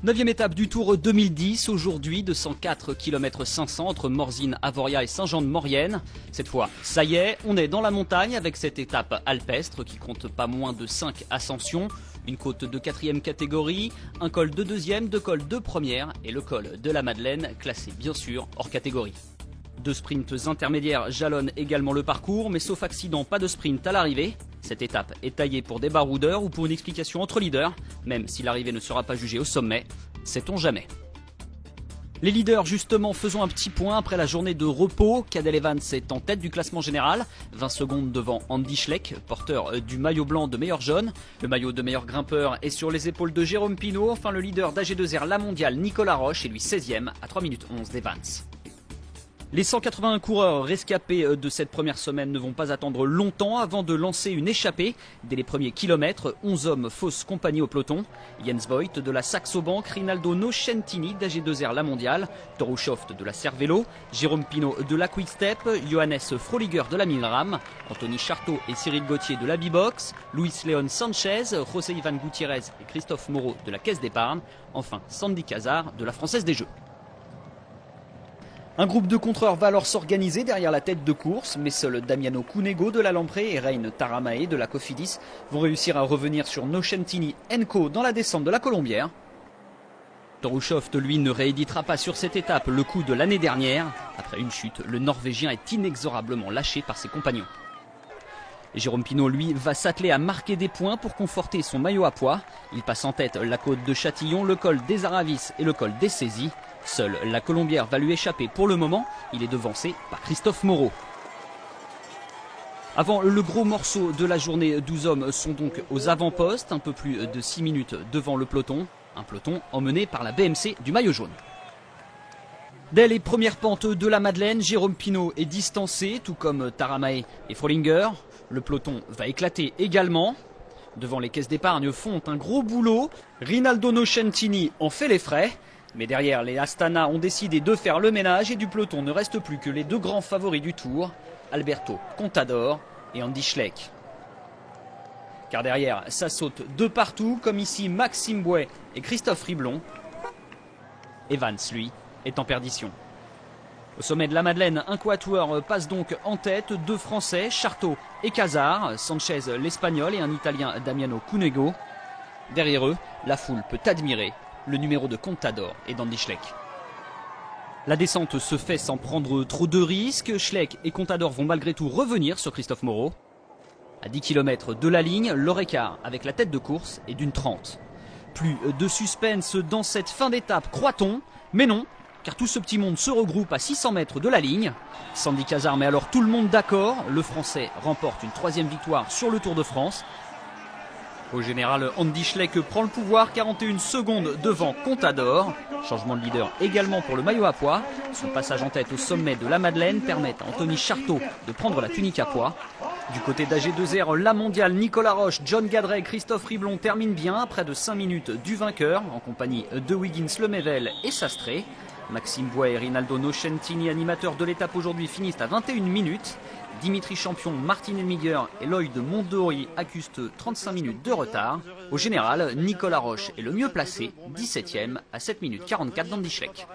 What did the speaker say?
9e étape du Tour 2010, aujourd'hui 204 km 500 entre Morzine, Avoria et Saint-Jean-de-Maurienne. Cette fois, ça y est, on est dans la montagne avec cette étape alpestre qui compte pas moins de 5 ascensions. Une côte de 4e catégorie, un col de 2e, 2 cols de 1re et le col de la Madeleine, classé bien sûr hors catégorie. 2 sprints intermédiaires jalonnent également le parcours, mais sauf accident, pas de sprint à l'arrivée. Cette étape est taillée pour des baroudeurs ou pour une explication entre leaders, même si l'arrivée ne sera pas jugée au sommet, sait-on jamais. Les leaders justement, faisons un petit point après la journée de repos. Cadel Evans est en tête du classement général, 20 secondes devant Andy Schleck, porteur du maillot blanc de meilleur jaune. Le maillot de meilleur grimpeur est sur les épaules de Jérôme Pinault. Enfin le leader d'AG2R La Mondiale, Nicolas Roche, est lui 16e à 3 minutes 11 d'Evans. Les 181 coureurs rescapés de cette première semaine ne vont pas attendre longtemps avant de lancer une échappée. Dès les premiers kilomètres, 11 hommes fausse compagnie au peloton. Jens Voigt de la Saxo Bank, Rinaldo Nocentini d'AG2R La Mondiale, Toru Schoft de la Cervélo, Jérôme Pinault de la Quick Step, Johannes Froliger de la Milram, Anthony Charteau et Cyril Gauthier de la B-Box, Luis Leon Sanchez, José Ivan Gutiérrez et Christophe Moreau de la Caisse d'épargne, enfin Sandy Cazard de la Française des Jeux. Un groupe de contreurs va alors s'organiser derrière la tête de course, mais seuls Damiano Cunego de la Lamprey et Reine Taramae de la Cofidis vont réussir à revenir sur Nocentini & Co dans la descente de la Colombière. Toru Schoft, lui, ne rééditera pas sur cette étape le coup de l'année dernière. Après une chute, le Norvégien est inexorablement lâché par ses compagnons. Et Jérôme Pinault, lui, va s'atteler à marquer des points pour conforter son maillot à pois. Il passe en tête la côte de Châtillon, le col des Aravis et le col des Saisies. Seule la Colombière va lui échapper pour le moment. Il est devancé par Christophe Moreau. Avant le gros morceau de la journée, 12 hommes sont donc aux avant-postes, un peu plus de 6 minutes devant le peloton. Un peloton emmené par la BMC du maillot jaune. Dès les premières pentes de la Madeleine, Jérôme Pinault est distancé, tout comme Taramae et Frolinger. Le peloton va éclater également. Devant les caisses d'épargne font un gros boulot. Rinaldo Nocentini en fait les frais. Mais derrière, les Astana ont décidé de faire le ménage et du peloton ne reste plus que les 2 grands favoris du Tour, Alberto Contador et Andy Schleck. Car derrière, ça saute de partout, comme ici Maxime Bouet et Christophe Riblon. Evans, lui, est en perdition. Au sommet de la Madeleine, un quatuor passe donc en tête, 2 Français, Charteau et Cazard, Sanchez l'Espagnol et un Italien Damiano Cunego. Derrière eux, la foule peut admirer le numéro de Contador et d'Andy Schleck. La descente se fait sans prendre trop de risques. Schleck et Contador vont malgré tout revenir sur Christophe Moreau. À 10 km de la ligne, leur écart avec la tête de course est d'une 30. Plus de suspense dans cette fin d'étape, croit-on? Mais non, car tout ce petit monde se regroupe à 600 mètres de la ligne. Sandy Cazard met alors tout le monde d'accord. Le Français remporte une 3e victoire sur le Tour de France. Au général, Andy Schleck prend le pouvoir, 41 secondes devant Contador. Changement de leader également pour le maillot à pois. Son passage en tête au sommet de la Madeleine permet à Anthony Charteau de prendre la tunique à pois. Du côté d'AG2R, La Mondiale, Nicolas Roche, John Gadret, Christophe Riblon terminent bien à près de 5 minutes du vainqueur, en compagnie de Wiggins, Lemével et Sastré. Maxime Bouet et Rinaldo Nocentini, animateurs de l'étape aujourd'hui, finissent à 21 minutes. Dimitri Champion, Martin Elmiger et Lloyd Mondori accusent 35 minutes de retard. Au général, Nicolas Roche est le mieux placé, 17e à 7 minutes 44 d'Andy Schleck.